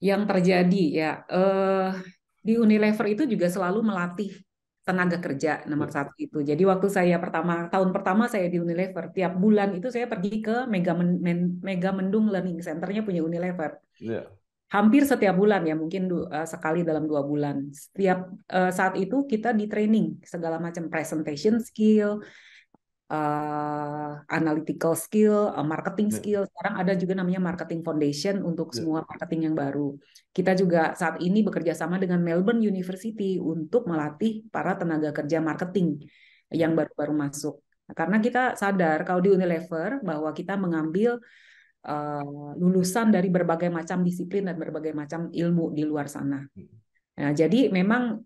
Yang terjadi ya, di Unilever itu juga selalu melatih tenaga kerja nomor Ya, satu itu. Jadi waktu saya tahun pertama saya di Unilever, tiap bulan itu saya pergi ke Mega Mendung Learning Centernya punya Unilever. ya, Hampir setiap bulan ya, mungkin sekali dalam 2 bulan. Setiap saat itu kita di training segala macam presentation skill, analytical skill, marketing ya, skill. Sekarang ada juga namanya marketing foundation untuk ya, semua marketing yang baru. Kita juga saat ini bekerja sama dengan Melbourne University untuk melatih para tenaga kerja marketing yang baru-baru masuk. Karena kita sadar kalau di Unilever bahwa kita mengambil lulusan dari berbagai macam disiplin dan berbagai macam ilmu di luar sana. Nah, jadi memang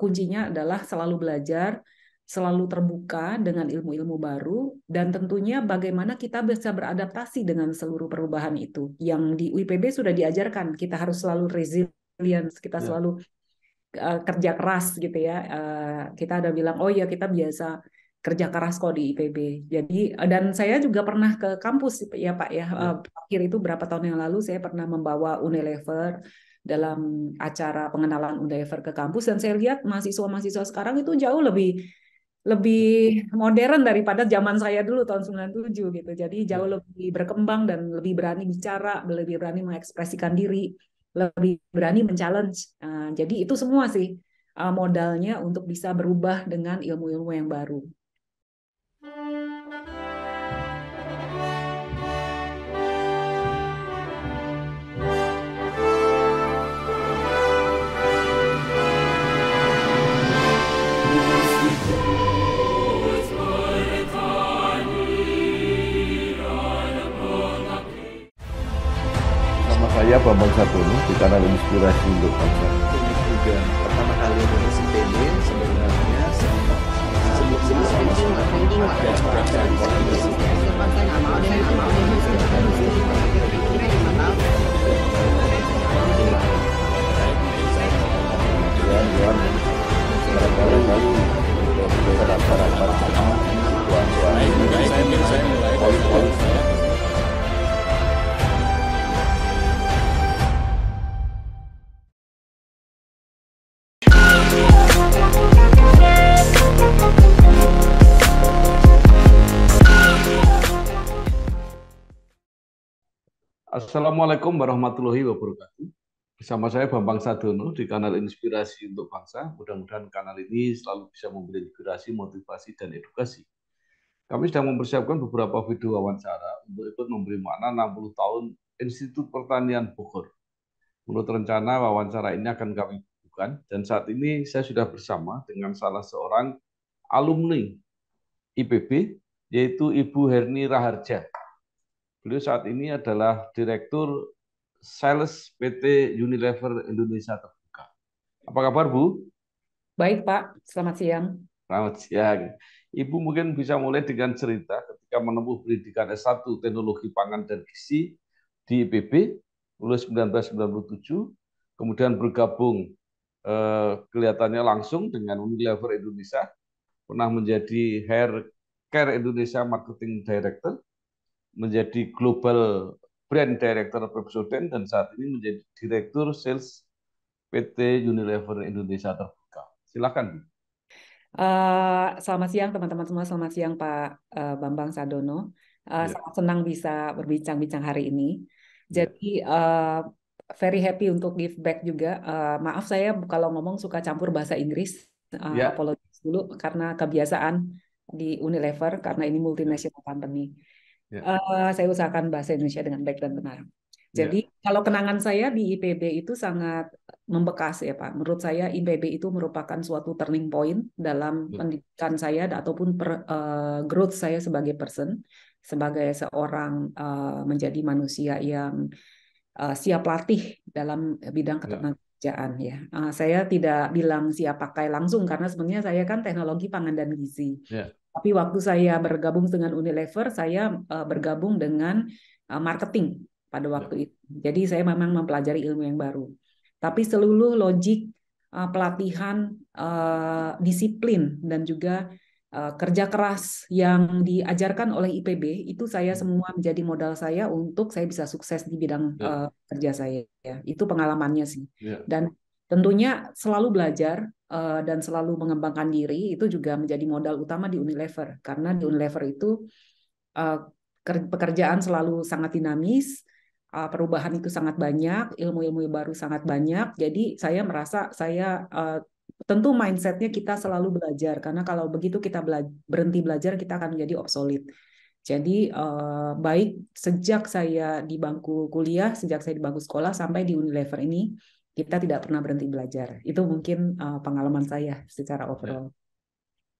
kuncinya adalah selalu belajar, selalu terbuka dengan ilmu-ilmu baru, dan tentunya bagaimana kita bisa beradaptasi dengan seluruh perubahan itu. Yang di UIPB sudah diajarkan, kita harus selalu resilience, kita ya, selalu kerja keras gitu ya. Kita ada bilang, oh ya kita biasa kerja keras kok di IPB. Jadi dan saya juga pernah ke kampus ya Pak ya. ya. Terakhir itu berapa tahun yang lalu saya pernah membawa Unilever dalam acara pengenalan Unilever ke kampus dan saya lihat mahasiswa-mahasiswa sekarang itu jauh lebih lebih modern daripada zaman saya dulu tahun 97 gitu. Jadi jauh Ya. lebih berkembang dan lebih berani bicara, lebih berani mengekspresikan diri, lebih berani men-challenge. Jadi itu semua sih modalnya untuk bisa berubah dengan ilmu-ilmu yang baru. Nama saya Bambang Satono di kanal Inspirasi untuk Bangsa. Unik juga pertama kali lulus IPB sebenarnya sebelum ada perasaan Assalamualaikum warahmatullahi wabarakatuh. Bersama saya Bambang Sadono di kanal Inspirasi untuk Bangsa. Mudah-mudahan kanal ini selalu bisa memberi inspirasi, motivasi, dan edukasi. Kami sedang mempersiapkan beberapa video wawancara untuk ikut memberi makna 60 tahun Institut Pertanian Bogor. Menurut rencana, wawancara ini akan kami bukukan, dan saat ini saya sudah bersama dengan salah seorang alumni IPB, yaitu Ibu Herni Raharja. Beliau saat ini adalah Direktur Sales PT Unilever Indonesia Terbuka. Apa kabar, Bu? Baik Pak, selamat siang. Selamat siang. Ibu mungkin bisa mulai dengan cerita ketika menempuh pendidikan S1 Teknologi Pangan dan Gizi di IPB, lulus 1997, kemudian bergabung kelihatannya langsung dengan Unilever Indonesia, pernah menjadi Hair Care Indonesia Marketing Director, menjadi Global Brand Director Pepsodent, dan saat ini menjadi Direktur Sales PT Unilever Indonesia Terbuka. Silakan, Bu. Selamat siang teman-teman semua, selamat siang Pak Bambang Sadono. Ya, Sangat senang bisa berbincang-bincang hari ini. ya, Jadi very happy untuk give back juga. Maaf saya kalau ngomong suka campur bahasa Inggris. ya, Apologies dulu karena kebiasaan di Unilever karena ini ya, multinational company. ya, Saya usahakan bahasa Indonesia dengan baik dan benar. Jadi ya, kalau kenangan saya di IPB itu sangat membekas ya Pak. Menurut saya IPB itu merupakan suatu turning point dalam ya, pendidikan saya ataupun growth saya sebagai person, sebagai seorang menjadi manusia yang siap latih dalam bidang ya, ketenagakerjaan ya. Saya tidak bilang siap pakai langsung karena sebenarnya saya kan teknologi pangan dan gizi. ya, Tapi waktu saya bergabung dengan Unilever, saya bergabung dengan marketing pada ya, waktu itu. Jadi saya memang mempelajari ilmu yang baru. Tapi seluruh logik pelatihan, disiplin dan juga kerja keras yang diajarkan oleh IPB itu saya semua menjadi modal saya untuk saya bisa sukses di bidang kerja saya. Itu pengalamannya sih. Dan tentunya selalu belajar dan selalu mengembangkan diri itu juga menjadi modal utama di Unilever, karena di Unilever itu pekerjaan selalu sangat dinamis, perubahan itu sangat banyak, ilmu-ilmu baru sangat banyak. Jadi saya merasa saya tentu mindsetnya kita selalu belajar, karena kalau begitu kita berhenti belajar kita akan menjadi obsolete. Jadi baik sejak saya di bangku kuliah, sejak saya di bangku sekolah sampai di Unilever ini, kita tidak pernah berhenti belajar. Itu mungkin pengalaman saya secara overall.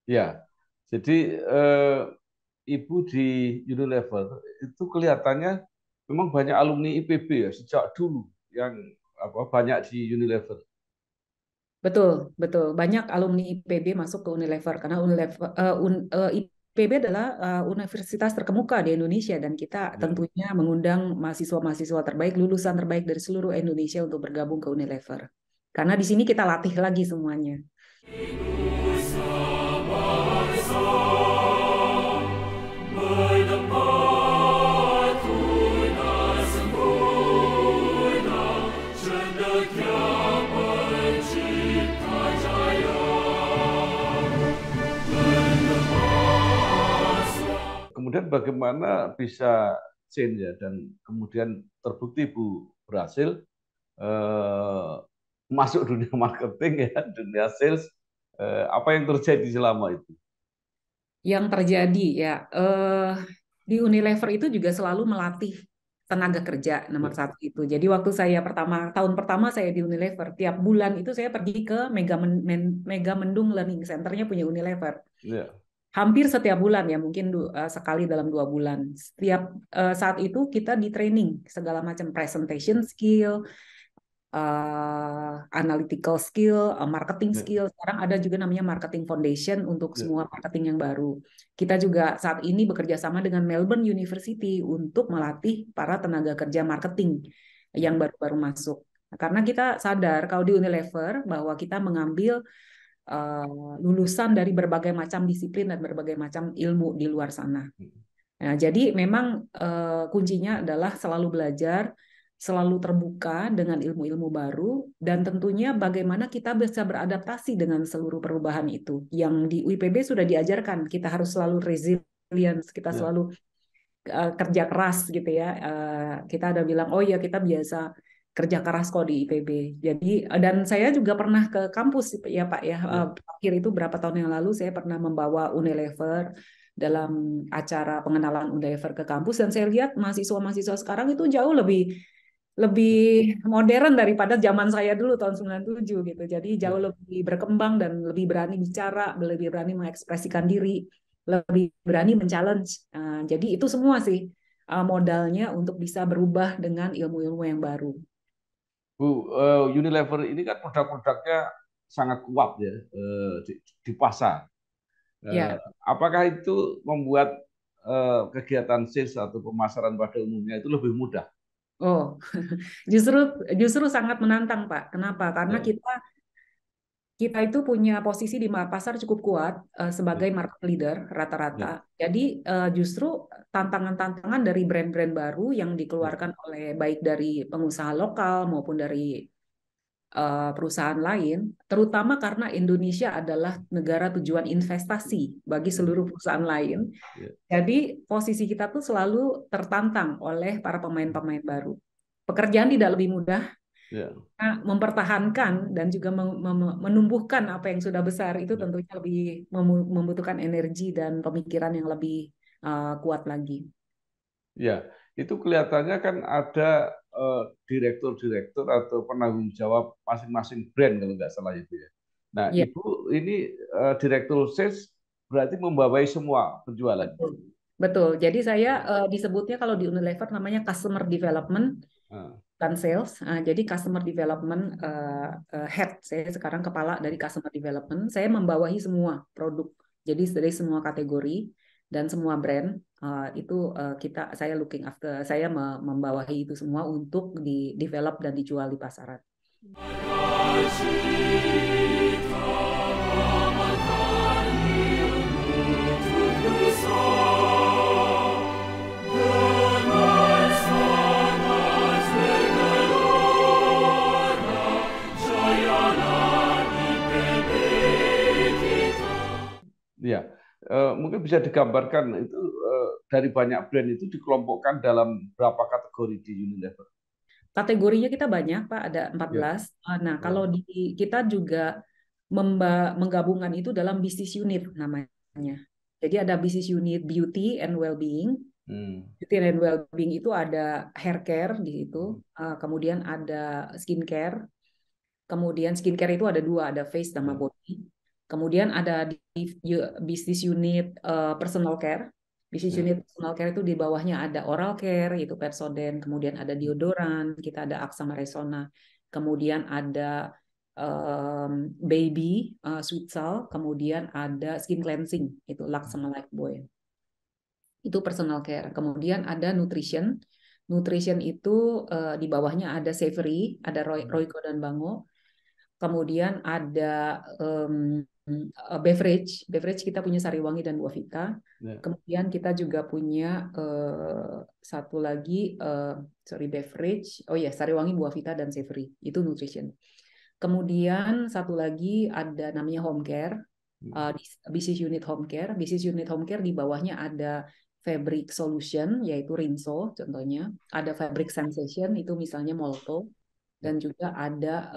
Ya, jadi Ibu di Unilever itu kelihatannya memang banyak alumni IPB ya sejak dulu yang banyak di Unilever. Betul, betul. Banyak alumni IPB masuk ke Unilever karena IPB adalah universitas terkemuka di Indonesia, dan kita tentunya mengundang mahasiswa-mahasiswa terbaik, lulusan terbaik dari seluruh Indonesia untuk bergabung ke Unilever. Karena di sini kita latih lagi semuanya. Kemudian bagaimana bisa change ya, dan kemudian terbukti Bu berhasil masuk dunia marketing ya, dunia sales. Apa yang terjadi selama itu? Yang terjadi ya di Unilever itu juga selalu melatih tenaga kerja nomor satu itu. Jadi waktu saya tahun pertama saya di Unilever, tiap bulan itu saya pergi ke Mega Mendung Learning Center-nya punya Unilever. Hampir setiap bulan ya, mungkin sekali dalam 2 bulan. Setiap saat itu kita di training segala macam presentation skill, analytical skill, marketing skill. Sekarang ada juga namanya marketing foundation untuk semua marketing yang baru. Kita juga saat ini bekerja sama dengan Melbourne University untuk melatih para tenaga kerja marketing yang baru-baru masuk. Karena kita sadar kalau di Unilever bahwa kita mengambil lulusan dari berbagai macam disiplin dan berbagai macam ilmu di luar sana. Nah, jadi memang kuncinya adalah selalu belajar, selalu terbuka dengan ilmu-ilmu baru, dan tentunya bagaimana kita bisa beradaptasi dengan seluruh perubahan itu. Yang di UIPB sudah diajarkan, kita harus selalu resilience, kita selalu kerja keras gitu ya. Kita ada bilang, oh ya kita biasa kerja keras kok di IPB. Jadi dan saya juga pernah ke kampus ya Pak ya. Akhir itu berapa tahun yang lalu saya pernah membawa Unilever dalam acara pengenalan Unilever ke kampus, dan saya lihat mahasiswa-mahasiswa sekarang itu jauh lebih modern daripada zaman saya dulu tahun 97 gitu. Jadi jauh lebih berkembang dan lebih berani bicara, lebih berani mengekspresikan diri, lebih berani men-challenge. Jadi itu semua sih modalnya untuk bisa berubah dengan ilmu-ilmu yang baru. Bu, Unilever ini kan produk-produknya sangat kuat ya di pasar. Apakah itu membuat kegiatan sales atau pemasaran pada umumnya itu lebih mudah? Oh, justru sangat menantang, Pak. Kenapa? Karena kita itu punya posisi di pasar cukup kuat sebagai market leader rata-rata. Jadi justru tantangan-tantangan dari brand-brand baru yang dikeluarkan oleh baik dari pengusaha lokal maupun dari perusahaan lain, terutama karena Indonesia adalah negara tujuan investasi bagi seluruh perusahaan lain. Jadi posisi kita tuh selalu tertantang oleh para pemain-pemain baru. Pekerjaan tidak lebih mudah. Mempertahankan dan juga menumbuhkan apa yang sudah besar itu tentunya lebih membutuhkan energi dan pemikiran yang lebih kuat lagi. Ya, itu kelihatannya kan ada direktur-direktur atau penanggung jawab masing-masing brand kalau nggak salah itu ya. Nah, Ibu ini direktur sales berarti membawai semua penjualan. Betul. Jadi saya disebutnya kalau di Unilever namanya customer development. Bukan sales, jadi customer development head. Saya sekarang kepala dari customer development. Saya membawahi semua produk, jadi dari semua kategori dan semua brand itu saya looking after. Saya membawahi itu semua untuk di develop dan dijual di pasaran. Mungkin bisa digambarkan itu dari banyak brand itu dikelompokkan dalam berapa kategori di Unilever? Kategorinya kita banyak, Pak, ada Ya. 14. Nah, Oh. kalau kita juga menggabungkan itu dalam bisnis unit namanya. Jadi ada bisnis unit beauty and well-being. Beauty and well-being itu ada hair care di situ, kemudian ada skincare. Kemudian skincare itu ada dua, ada face sama body. Kemudian ada di bisnis unit personal care. Bisnis unit personal care itu di bawahnya ada oral care, yaitu Pepsodent. Kemudian ada deodoran, kita ada Axa Resona. Kemudian ada baby, Sweet Salt. Kemudian ada skin cleansing, itu Lux sama Lifebuoy. Itu personal care. Kemudian ada nutrition. Nutrition itu di bawahnya ada Savory, ada Royco dan Bango. Kemudian ada beverage kita punya Sariwangi dan Buavita. Kemudian kita juga punya satu lagi beverage, Sariwangi, Buavita dan Savory, itu nutrition. Kemudian satu lagi ada namanya home care, business unit home care. Business unit home care di bawahnya ada fabric solution, yaitu Rinso contohnya, ada fabric sensation, itu misalnya Molto. Dan juga ada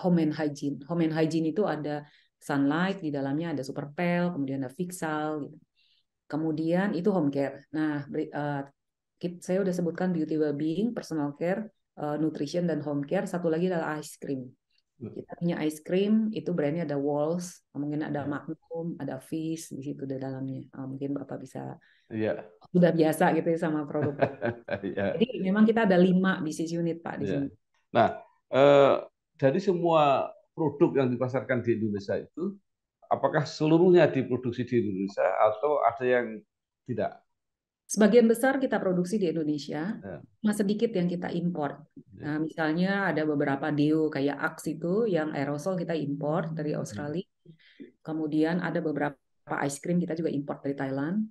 home and hygiene. Home and hygiene itu ada Sunlight, di dalamnya ada Superpel, kemudian ada Fixal gitu. Kemudian itu home care. Nah, saya udah sebutkan beauty well-being, personal care, nutrition dan home care. Satu lagi adalah ice cream. Kita punya ice cream, itu brandnya ada Walls, mungkin ada Magnum, ada Fizz di situ di dalamnya. Mungkin Bapak bisa sudah biasa gitu ya sama produk. Jadi memang kita ada 5 bisnis unit, Pak, di sini. Nah, dari semua produk yang dipasarkan di Indonesia itu, apakah seluruhnya diproduksi di Indonesia atau ada yang tidak? Sebagian besar kita produksi di Indonesia, cuma sedikit yang kita impor. Nah, misalnya ada beberapa deo kayak Axe itu yang aerosol kita impor dari Australia. Kemudian ada beberapa ice cream kita juga impor dari Thailand.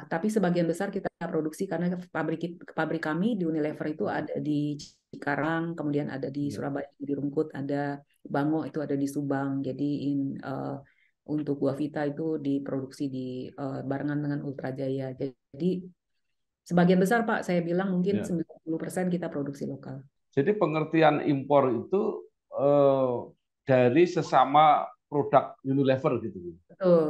Tapi sebagian besar kita produksi karena pabrik kami di Unilever itu ada di Cikarang, kemudian ada di Surabaya, di Rungkut, ada Bango itu ada di Subang. Jadi untuk Buavita itu diproduksi di barengan dengan Ultra Jaya. Jadi sebagian besar, Pak, saya bilang mungkin 90% kita produksi lokal. Jadi pengertian impor itu dari sesama produk Unilever gitu.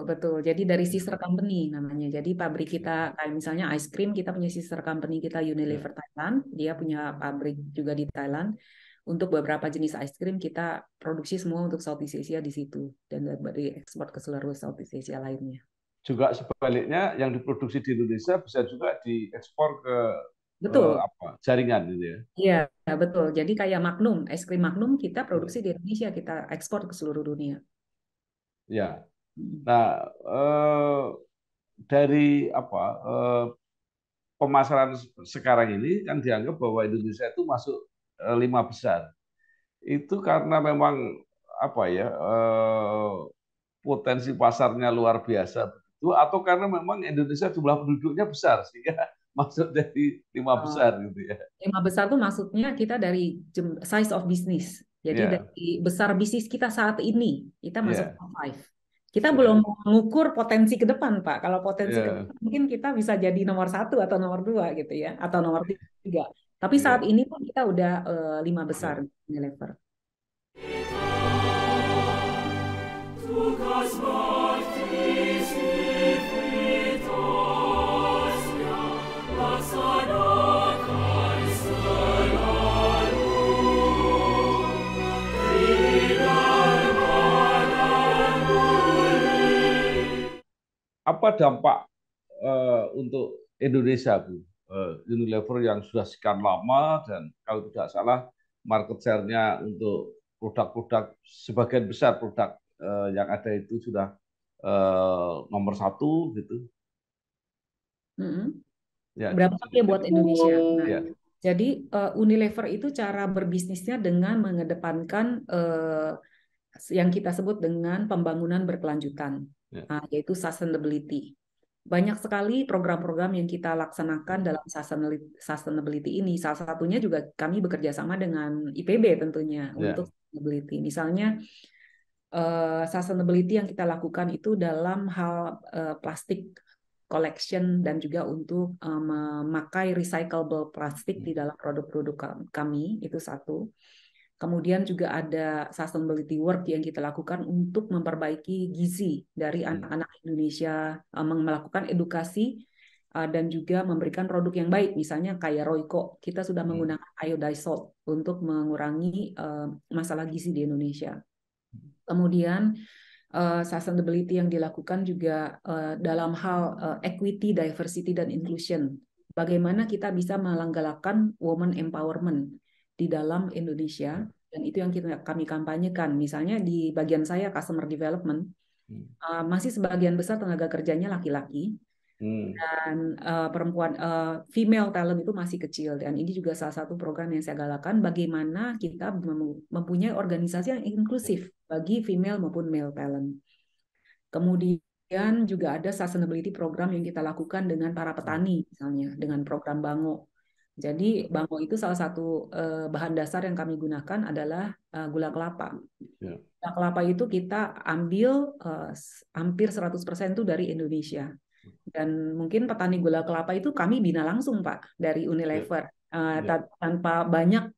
Betul. Jadi dari sister company namanya. Jadi pabrik kita kayak misalnya ice cream, kita punya sister company kita Unilever Thailand, dia punya pabrik juga di Thailand. Untuk beberapa jenis ice cream kita produksi semua untuk Southeast Asia di situ dan dari ekspor ke seluruh Southeast Asia lainnya. Juga sebaliknya yang diproduksi di Indonesia bisa juga diekspor ke jaringan gitu ya. Iya, betul. Jadi kayak Magnum, es krim Magnum kita produksi di Indonesia, kita ekspor ke seluruh dunia. Ya. Nah, dari pemasaran sekarang ini kan dianggap bahwa Indonesia itu masuk 5 besar. Itu karena memang potensi pasarnya luar biasa begitu, atau karena memang Indonesia jumlah penduduknya besar sehingga masuk dari 5 besar gitu ya. 5 besar itu maksudnya kita dari size of business. Jadi dari besar bisnis kita saat ini, kita masuk top 5. Kita belum mengukur potensi ke depan, Pak. Kalau potensi ke depan mungkin kita bisa jadi nomor 1 atau nomor 2 gitu ya, atau nomor 3. Tapi saat ini pun kita udah 5 besar Unilever. Apa dampak untuk Indonesia, Bu? Unilever yang sudah sekian lama dan kalau tidak salah market share-nya untuk produk-produk sebagian besar produk yang ada itu sudah nomor 1 gitu. Berapa ya buat Indonesia? Nah, jadi Unilever itu cara berbisnisnya dengan mengedepankan yang kita sebut dengan pembangunan berkelanjutan, yaitu sustainability. Banyak sekali program-program yang kita laksanakan dalam sustainability ini. Salah satunya juga kami bekerja sama dengan IPB tentunya untuk sustainability. Misalnya sustainability yang kita lakukan itu dalam hal plastik collection dan juga untuk memakai recyclable plastik di dalam produk-produk kami, itu satu. Kemudian juga ada sustainability work yang kita lakukan untuk memperbaiki gizi dari anak-anak Indonesia, melakukan edukasi dan juga memberikan produk yang baik. Misalnya kayak Royco, kita sudah menggunakan iodized salt untuk mengurangi masalah gizi di Indonesia. Kemudian sustainability yang dilakukan juga dalam hal equity, diversity, dan inclusion. Bagaimana kita bisa menggalakkan women empowerment di dalam Indonesia, dan itu yang kami kampanyekan. Misalnya di bagian saya customer development, masih sebagian besar tenaga kerjanya laki-laki, dan perempuan female talent itu masih kecil, dan ini juga salah satu program yang saya galakan, bagaimana kita mempunyai organisasi yang inklusif bagi female maupun male talent. Kemudian juga ada sustainability program yang kita lakukan dengan para petani, misalnya dengan program Bango. Jadi Bango itu salah satu bahan dasar yang kami gunakan adalah gula kelapa. Gula kelapa itu kita ambil hampir 100% itu dari Indonesia. Dan mungkin petani gula kelapa itu kami bina langsung, Pak, dari Unilever, tanpa banyak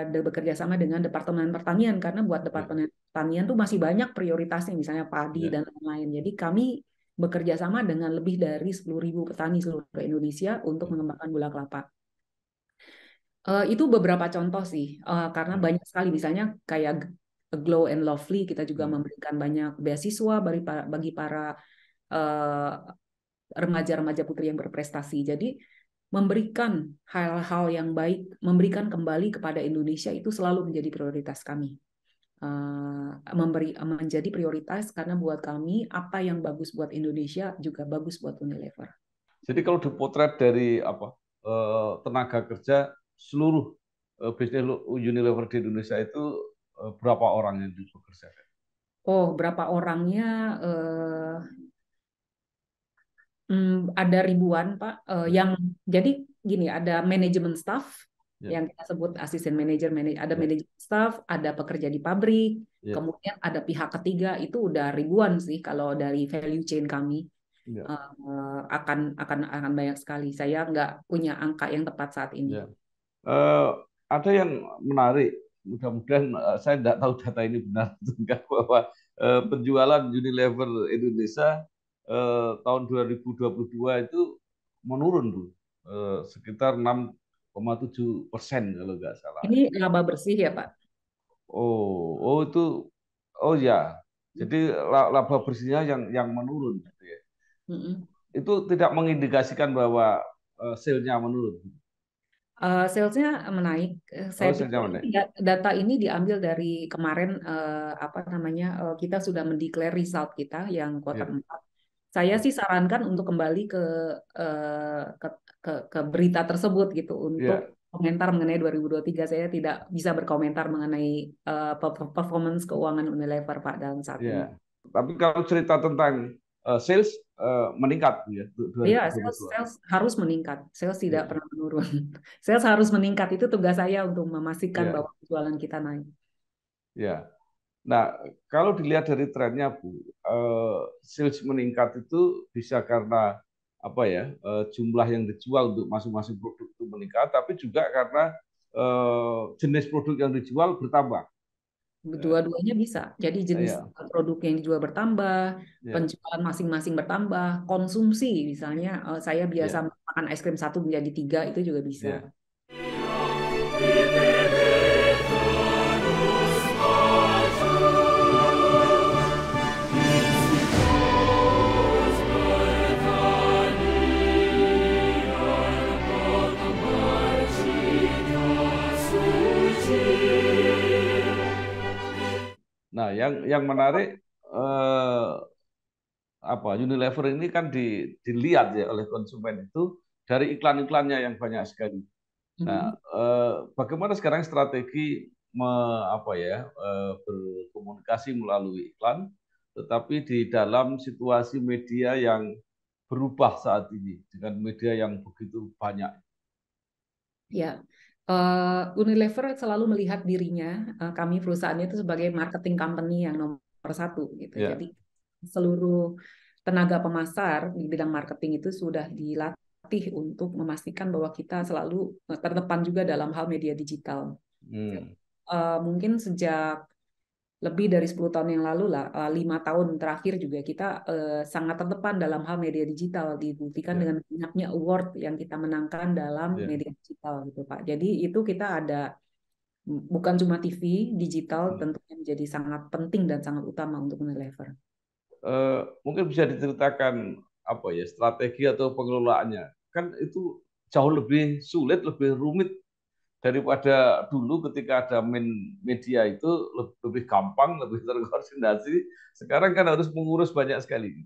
bekerja sama dengan Departemen Pertanian, karena buat Departemen Pertanian tuh masih banyak prioritasnya, misalnya padi dan lain-lain. Jadi kami bekerja sama dengan lebih dari 10.000 petani seluruh Indonesia untuk mengembangkan gula kelapa. Itu beberapa contoh sih, karena banyak sekali, misalnya kayak Glow and Lovely, kita juga memberikan banyak beasiswa bagi para remaja-remaja putri yang berprestasi. Jadi memberikan hal-hal yang baik, memberikan kembali kepada Indonesia itu selalu menjadi prioritas kami. Menjadi prioritas karena buat kami apa yang bagus buat Indonesia juga bagus buat Unilever. Jadi kalau dipotret dari tenaga kerja seluruh bisnis Unilever di Indonesia itu berapa orang yang bekerja? Oh, berapa orangnya? Ada ribuan, Pak. Yang jadi gini, ada manajemen staff yang kita sebut asisten manajer, ada manajemen staff, ada pekerja di pabrik, kemudian ada pihak ketiga, itu udah ribuan sih kalau dari value chain kami. Akan banyak sekali. Saya nggak punya angka yang tepat saat ini. Ada yang menarik, mudah-mudahan saya nggak tahu data ini benar atau enggak, bahwa penjualan Unilever Indonesia tahun 2022 itu menurun tuh, sekitar 6,7% kalau nggak salah. Ini laba bersih ya, Pak? Oh ya, jadi laba bersihnya yang menurun gitu ya. Itu tidak mengindikasikan bahwa sales-nya menurun. Salesnya menaik. Saya pikir data ini diambil dari kemarin, kita sudah mendeklar result kita yang kuartal 4. Saya sih sarankan untuk kembali ke berita tersebut gitu untuk komentar mengenai 2023. Saya tidak bisa berkomentar mengenai performance keuangan Unilever, Pak, dalam saat ini. Tapi kalau cerita tentang sales meningkat ya. Iya, sales harus meningkat. Sales tidak pernah menurun. Sales harus meningkat, itu tugas saya untuk memastikan bahwa penjualan kita naik. Ya. Nah, kalau dilihat dari trennya, Bu, sales meningkat itu bisa karena jumlah yang dijual untuk masing-masing produk itu meningkat, tapi juga karena jenis produk yang dijual bertambah. Dua-duanya bisa. Jadi jenis produk yang dijual bertambah, penjualan masing-masing bertambah, konsumsi misalnya saya biasa makan es krim 1 menjadi 3, itu juga bisa. Nah, yang menarik Unilever ini kan dilihat ya oleh konsumen itu dari iklan-iklannya yang banyak sekali. Nah, bagaimana sekarang strategi berkomunikasi melalui iklan, tetapi di dalam situasi media yang berubah saat ini dengan media yang begitu banyak? Ya, Unilever selalu melihat dirinya, kami perusahaannya itu sebagai marketing company yang nomor satu gitu. Ya. Jadi seluruh tenaga pemasar di bidang marketing itu sudah dilatih untuk memastikan bahwa kita selalu terdepan juga dalam hal media digital. Mungkin sejak lebih dari 10 tahun yang lalu lah, 5 tahun terakhir juga kita sangat terdepan dalam hal media digital, dibuktikan dengan banyaknya award yang kita menangkan dalam media digital gitu Pak. Jadi itu kita ada bukan cuma TV, digital tentunya menjadi sangat penting dan sangat utama untuk Unilever. Mungkin bisa diceritakan apa ya strategi atau pengelolaannya. Kan itu jauh lebih sulit, lebih rumit daripada dulu ketika ada media itu lebih gampang, lebih terkoordinasi. Sekarang kan harus mengurus banyak sekali.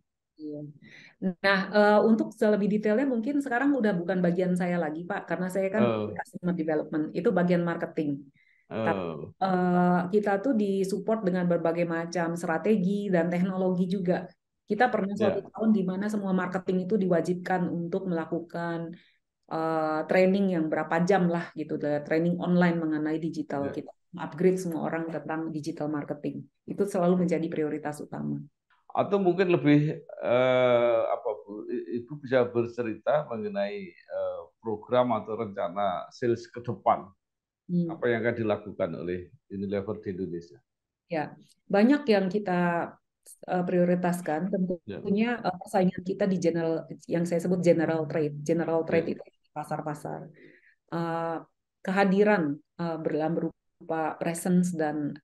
Nah, untuk lebih detailnya mungkin sekarang udah bukan bagian saya lagi, Pak, karena saya kan customer development, itu bagian marketing. Tapi kita tuh disupport dengan berbagai macam strategi dan teknologi juga. Kita pernah suatu tahun di mana semua marketing itu diwajibkan untuk melakukan training yang berapa jam lah gitu, training online mengenai digital. Kita upgrade semua orang tentang digital marketing. Itu selalu menjadi prioritas utama. Atau mungkin lebih apa Bu, Ibu bisa bercerita mengenai program atau rencana sales ke depan. Apa yang akan dilakukan oleh Unilever di Indonesia? Ya, banyak yang kita prioritaskan. Tentunya persaingan kita di yang saya sebut general trade itu pasar-pasar. Kehadiran dalam berupa presence dan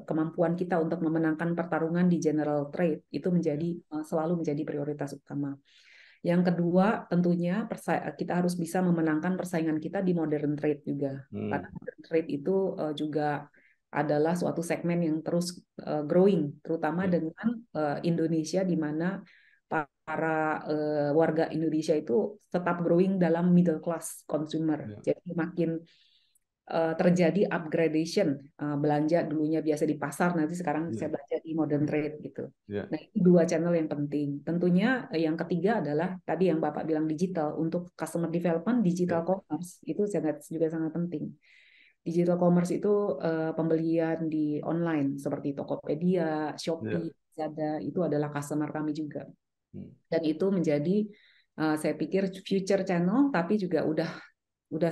kemampuan kita untuk memenangkan pertarungan di general trade itu selalu menjadi prioritas utama. Yang kedua, tentunya kita harus bisa memenangkan persaingan kita di modern trade juga. Karena modern trade itu juga adalah suatu segmen yang terus growing, terutama dengan Indonesia, di mana para warga Indonesia itu tetap growing dalam middle class consumer. Jadi makin terjadi upgradation, belanja dulunya biasa di pasar, nanti sekarang saya belanja di modern trade gitu. Nah, itu dua channel yang penting. Tentunya yang ketiga adalah tadi yang Bapak bilang digital. Untuk customer development, digital commerce itu juga sangat penting. Digital commerce itu pembelian di online seperti Tokopedia, Shopee, Lazada, itu adalah customer kami juga. Dan itu menjadi saya pikir future channel, tapi juga udah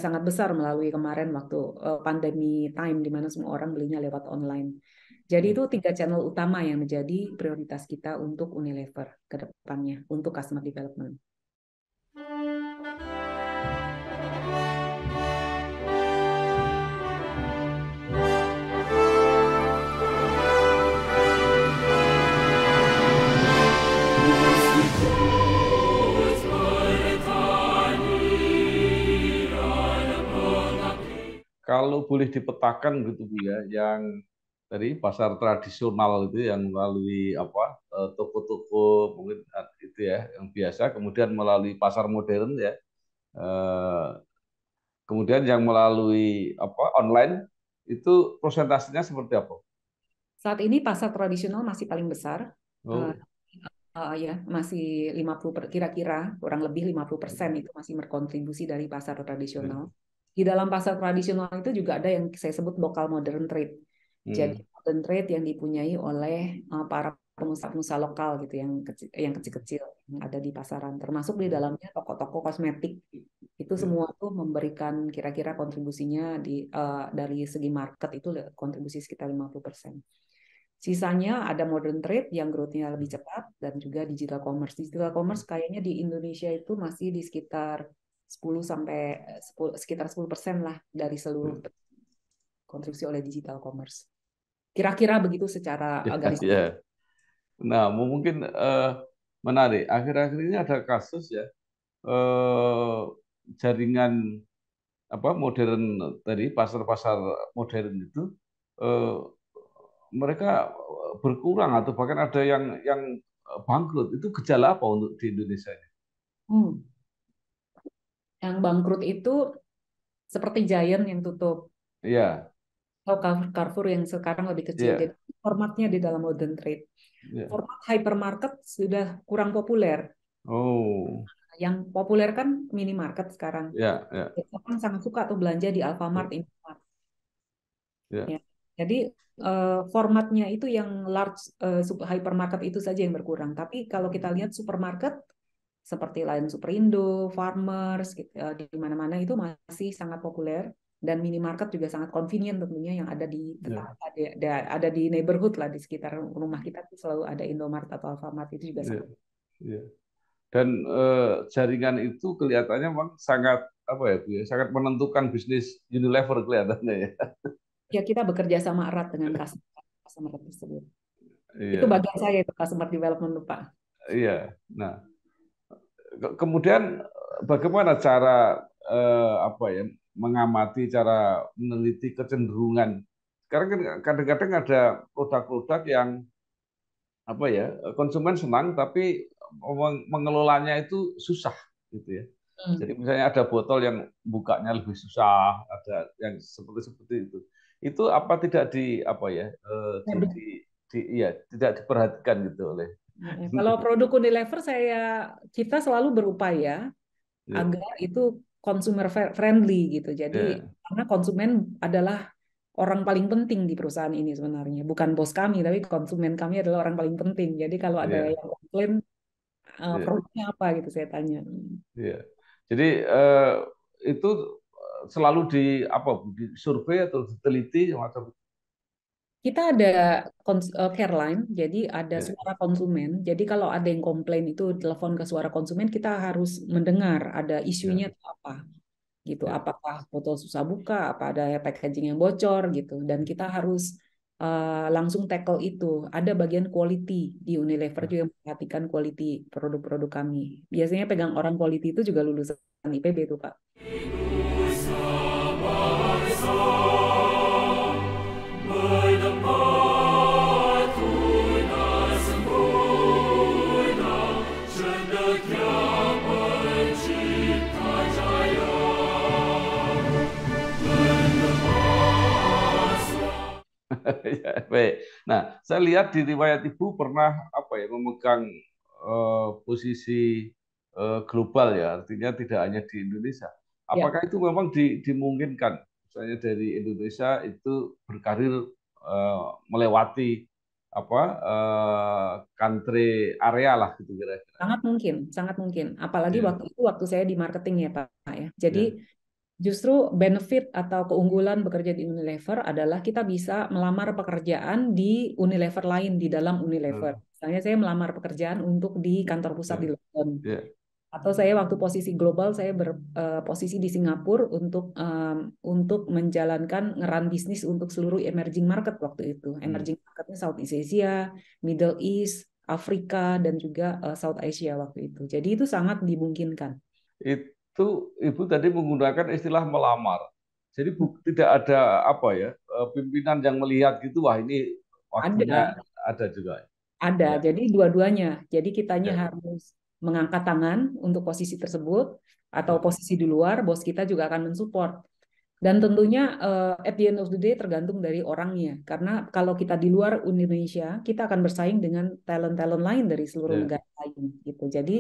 sangat besar melalui kemarin waktu pandemi time di mana semua orang belinya lewat online. Jadi itu 3 channel utama yang menjadi prioritas kita untuk Unilever ke depannya untuk customer development. Kalau boleh dipetakan gitu Bu ya, yang dari pasar tradisional itu yang melalui apa toko-toko mungkin itu ya yang biasa, kemudian melalui pasar modern ya, kemudian yang melalui apa online itu persentasenya seperti apa? Saat ini pasar tradisional masih paling besar. Ya, masih 50 kira-kira kurang lebih 50% itu masih berkontribusi dari pasar tradisional. Di dalam pasar tradisional itu juga ada yang saya sebut local modern trade. Jadi modern trade yang dipunyai oleh para pengusaha-pengusaha lokal gitu yang kecil-kecil yang ada di pasaran, termasuk di dalamnya toko-toko kosmetik. Itu semua tuh memberikan kira-kira kontribusinya dari segi market itu kontribusi sekitar 50%. Sisanya ada modern trade yang growth-nya lebih cepat dan juga digital commerce. Digital commerce kayaknya di Indonesia itu masih di sekitar 10% lah dari seluruh kontribusi oleh digital commerce. Kira-kira begitu secara garis besar. Nah, mungkin menarik. Akhir-akhir ini ada kasus ya jaringan apa modern tadi pasar-pasar modern itu mereka berkurang atau bahkan ada yang bangkrut. Itu gejala apa untuk di Indonesia ini? Yang bangkrut itu seperti Giant yang tutup. Iya. Atau Carrefour yang sekarang lebih kecil. Jadi formatnya di dalam modern trade. Format hypermarket sudah kurang populer. Yang populer kan minimarket sekarang. Ya, ya, Orang sangat suka tuh belanja di Alfamart, ya, Indomaret. ya, Ya. Jadi formatnya itu yang large hypermarket itu saja yang berkurang. Tapi kalau kita lihat supermarket seperti lain Superindo, Farmers, gitu, di mana-mana itu masih sangat populer dan minimarket juga sangat convenient tentunya yang ada di ya, tetangga, ada di neighborhood lah di sekitar rumah kita tuh selalu ada Indomart atau Alfamart itu juga ya, sangat. ya. Dan jaringan itu kelihatannya memang sangat apa ya, Bu, ya, sangat menentukan bisnis Unilever kelihatannya ya. Ya kita bekerja sama erat dengan customer tersebut. Itu Iya, bagian saya itu customer development Pak. iya. Nah, kemudian bagaimana cara apa ya mengamati, cara meneliti kecenderungan. Sekarang kan kadang-kadang ada produk-produk yang apa ya konsumen senang tapi mengelolanya itu susah gitu ya. Hmm. Jadi misalnya ada botol yang bukanya lebih susah, ada yang seperti itu. Itu apa tidak di apa ya iya tidak diperhatikan gitu oleh Ya, kalau produk Unilever kita selalu berupaya ya, agar itu consumer friendly gitu. Jadi ya, karena konsumen adalah orang paling penting di perusahaan ini sebenarnya. Bukan bos kami, tapi konsumen kami adalah orang paling penting. Jadi kalau ada ya, yang komplain ya, produknya apa gitu saya tanya. ya. Jadi itu selalu di apa di survei atau diteliti semacam Kita ada care line, jadi ada ya, suara konsumen. Jadi kalau ada yang komplain itu telepon ke suara konsumen, kita harus mendengar ada isunya ya, itu apa gitu. ya. Apakah botol susah buka, apa ada packaging yang bocor gitu. Dan kita harus langsung tackle itu. Ada bagian quality di Unilever juga yang memperhatikan quality produk-produk kami. Biasanya pegang orang quality itu juga lulusan IPB itu Pak. Ya, baik. Nah, saya lihat di riwayat Ibu pernah apa ya memegang posisi global ya, artinya tidak hanya di Indonesia. Ya, Apakah itu memang dimungkinkan, misalnya dari Indonesia itu berkarir melewati apa country area lah gitu kira-kira. sangat mungkin, sangat mungkin. Apalagi Ya, waktu saya di marketing ya Pak ya. Jadi ya, justru benefit atau keunggulan bekerja di Unilever adalah kita bisa melamar pekerjaan di Unilever lain di dalam Unilever. ya, Misalnya saya melamar pekerjaan untuk di kantor pusat di ya, London. ya, Atau saya waktu posisi global saya berposisi di Singapura untuk menjalankan ngeran bisnis untuk seluruh emerging market waktu itu. hmm. Emerging marketnya Southeast Asia, Middle East, Afrika dan juga South Asia waktu itu. Jadi itu sangat dimungkinkan. Itu Ibu tadi menggunakan istilah melamar. Jadi tidak ada apa ya pimpinan yang melihat gitu, wah ini waktunya Ada, ada juga. ada. Ya, Jadi dua-duanya. Jadi kitanya ya, harus mengangkat tangan untuk posisi tersebut atau ya, posisi di luar, bos kita juga akan mensupport. Dan tentunya at the end of the day tergantung dari orangnya. Karena kalau kita di luar Indonesia, kita akan bersaing dengan talent-talent lain dari seluruh ya, negara lain gitu. Jadi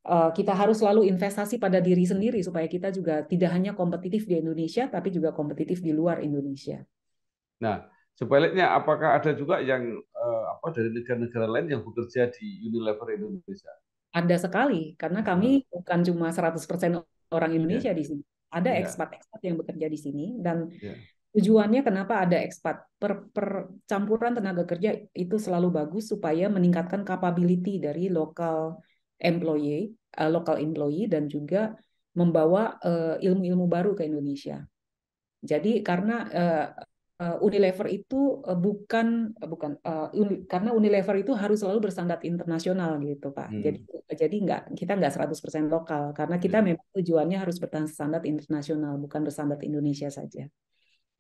kita harus selalu investasi pada diri sendiri supaya kita juga tidak hanya kompetitif di Indonesia, tapi juga kompetitif di luar Indonesia. Nah, sebaliknya apakah ada juga yang apa dari negara-negara lain yang bekerja di Unilever Indonesia? Ada sekali, karena kami Nah, bukan cuma 100% orang ya, Indonesia di sini. Ada ya, ekspat-ekspat yang bekerja di sini, dan ya, tujuannya kenapa ada ekspat? Percampuran tenaga kerja itu selalu bagus supaya meningkatkan capability dari local employee dan juga membawa ilmu-ilmu baru ke Indonesia. Jadi karena Unilever itu karena Unilever itu harus selalu bersandar internasional gitu Pak. Jadi hmm, jadi kita nggak 100% lokal karena kita ya, memang tujuannya harus bersandar internasional bukan bersandar Indonesia saja.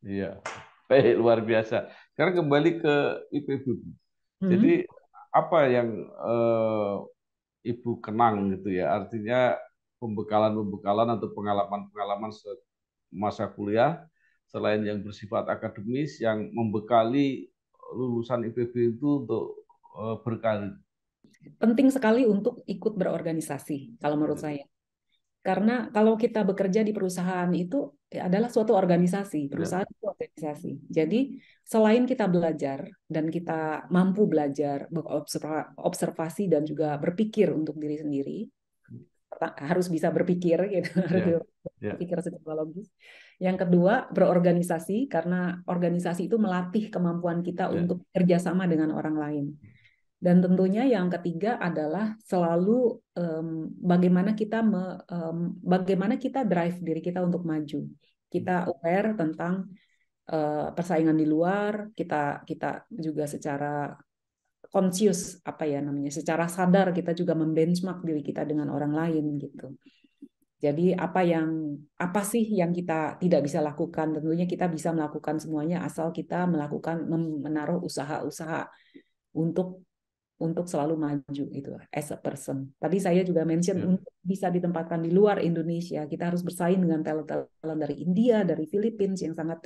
iya. Baik, luar biasa. Sekarang kembali ke IPB. Jadi Hmm. apa yang Ibu kenang gitu ya, artinya pembekalan-pembekalan atau pengalaman-pengalaman masa kuliah selain yang bersifat akademis yang membekali lulusan IPB itu untuk berkarir. penting sekali untuk ikut berorganisasi kalau menurut saya. Karena kalau kita bekerja di perusahaan itu adalah suatu organisasi, perusahaan itu organisasi. Jadi selain kita belajar dan kita mampu belajar, observasi dan juga berpikir untuk diri sendiri, harus bisa berpikir gitu, harus berpikir secara logis. Yang kedua, berorganisasi karena organisasi itu melatih kemampuan kita untuk kerjasama dengan orang lain. Dan tentunya yang ketiga adalah selalu bagaimana kita drive diri kita untuk maju. Kita aware tentang persaingan di luar, kita juga secara conscious secara sadar kita juga membenchmark diri kita dengan orang lain gitu. Jadi apa sih yang kita tidak bisa lakukan? Tentunya kita bisa melakukan semuanya asal kita menaruh usaha-usaha untuk selalu maju gitu as a person. Tadi saya juga mention untuk bisa ditempatkan di luar Indonesia, kita harus bersaing dengan talent dari India, dari Philippines yang sangat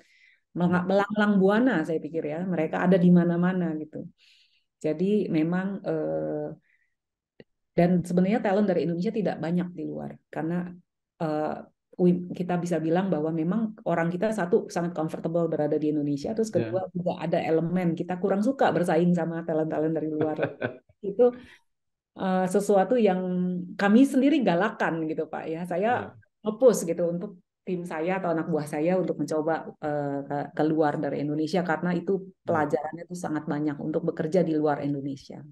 melanglang buana saya pikir ya. Mereka ada di mana-mana gitu. Jadi memang dan sebenarnya talent dari Indonesia tidak banyak di luar karena kita bisa bilang bahwa memang orang kita satu sangat comfortable berada di Indonesia, terus kedua juga ada elemen kita kurang suka bersaing sama talent-talent dari luar. Itu sesuatu yang kami sendiri galakan gitu Pak ya. Saya nge-push gitu untuk tim saya atau anak buah saya untuk mencoba keluar dari Indonesia karena itu pelajarannya itu sangat banyak untuk bekerja di luar Indonesia.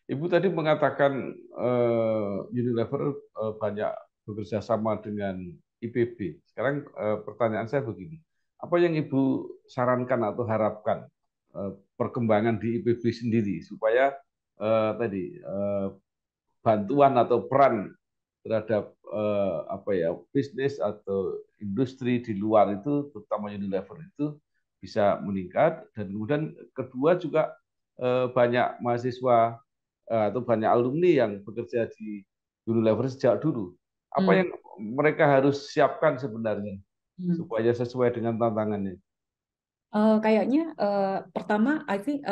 Ibu tadi mengatakan Unilever banyak bekerja sama dengan IPB. Sekarang pertanyaan saya begini, apa yang Ibu sarankan atau harapkan perkembangan di IPB sendiri supaya bantuan atau peran terhadap bisnis atau industri di luar itu, terutama Unilever itu bisa meningkat, dan kemudian kedua juga banyak mahasiswa atau banyak alumni yang bekerja di Unilever sejak dulu. Apa yang mereka harus siapkan sebenarnya supaya sesuai dengan tantangannya? Kayaknya pertama,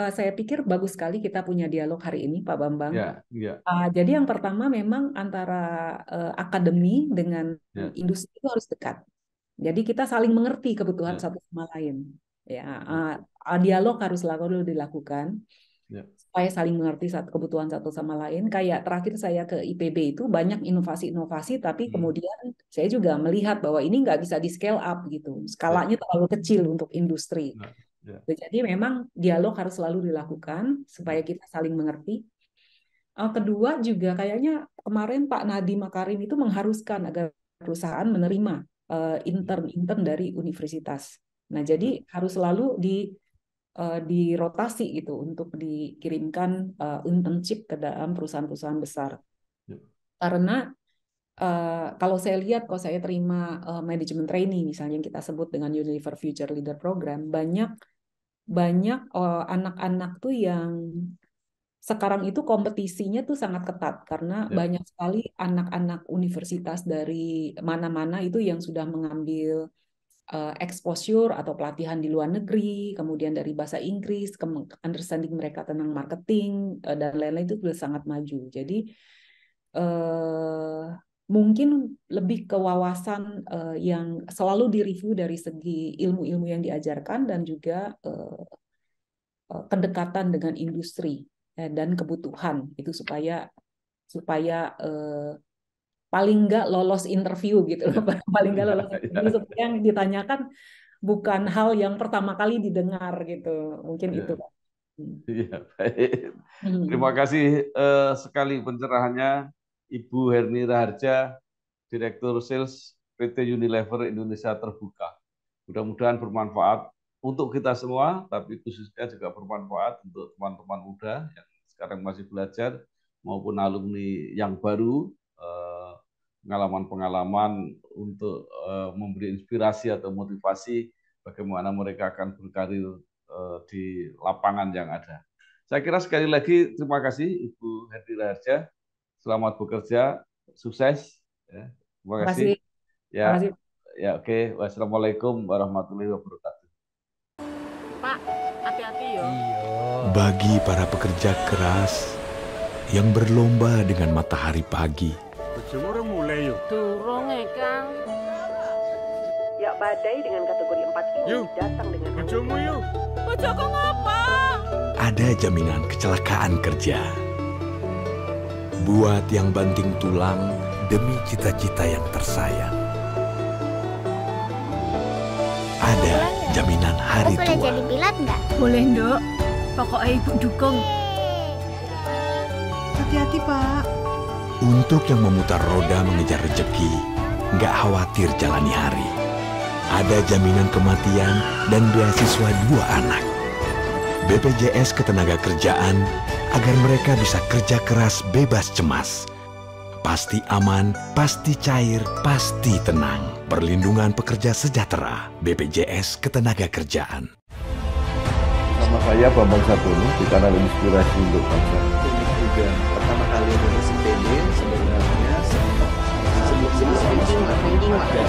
saya pikir bagus sekali kita punya dialog hari ini, Pak Bambang. Jadi yang pertama memang antara akademi dengan industri itu harus dekat. Jadi kita saling mengerti kebutuhan satu sama lain. Dialog harus selalu dilakukan supaya saling mengerti kebutuhan satu sama lain. Kayak terakhir saya ke IPB itu banyak inovasi-inovasi, tapi kemudian saya juga melihat bahwa ini nggak bisa di scale up gitu. Skalanya terlalu kecil untuk industri. Jadi memang dialog harus selalu dilakukan supaya kita saling mengerti. Kedua juga kayaknya kemarin Pak Nadiem Makarim itu mengharuskan agar perusahaan menerima intern dari universitas. Nah, jadi harus selalu dirotasi gitu untuk dikirimkan internship ke dalam perusahaan-perusahaan besar. Karena kalau saya lihat, kalau saya terima manajemen training misalnya yang kita sebut dengan Unilever Future Leader Program, banyak anak-anak tuh yang sekarang itu kompetisinya tuh sangat ketat karena banyak sekali anak-anak universitas dari mana-mana itu yang sudah mengambil exposure atau pelatihan di luar negeri, kemudian dari bahasa Inggris, understanding mereka tentang marketing dan lain-lain itu sudah sangat maju. Jadi mungkin lebih ke wawasan yang selalu direview dari segi ilmu-ilmu yang diajarkan dan juga kedekatan dengan industri dan kebutuhan itu supaya paling nggak lolos interview gitu loh, paling nggak lolos interview supaya yang ditanyakan bukan hal yang pertama kali didengar gitu, mungkin itu. Iya, baik. Terima kasih sekali pencerahannya Ibu Herni Raharja, Direktur Sales PT Unilever Indonesia Terbuka. Mudah-mudahan bermanfaat untuk kita semua, tapi khususnya juga bermanfaat untuk teman-teman muda yang sekarang masih belajar maupun alumni yang baru, pengalaman-pengalaman untuk memberi inspirasi atau motivasi bagaimana mereka akan berkarir di lapangan yang ada. Saya kira sekali lagi terima kasih Ibu Hetty Raharja. Selamat bekerja, sukses. Ya, terima kasih. Terima kasih. Ya, oke. Wassalamualaikum warahmatullahi wabarakatuh. Pak, hati-hati ya. Bagi para pekerja keras yang berlomba dengan matahari pagi, Bojomu mulai yuk. Durung Kang. Ya badai dengan kategori 4 ini Yuk. datang dengan Bojomu yuk. Bojoku ngapa? ada jaminan kecelakaan kerja. Buat yang banting tulang demi cita-cita yang tersayang. Ada jaminan hari Boleh tua. jadi pilot nggak? Boleh, Nduk. Pokoknya Ibu dukung. hati-hati Pak. Untuk yang memutar roda mengejar rezeki, nggak khawatir jalani hari. Ada jaminan kematian dan beasiswa 2 anak. BPJS Ketenagakerjaan agar mereka bisa kerja keras bebas cemas. Pasti aman, pasti cair, pasti tenang. Perlindungan pekerja sejahtera. BPJS Ketenagakerjaan. Nama saya Bambang Sadono di kanal Inspirasi untuk Bangsa. Juga pertama kali lulus ITB sebenarnya sebelum ada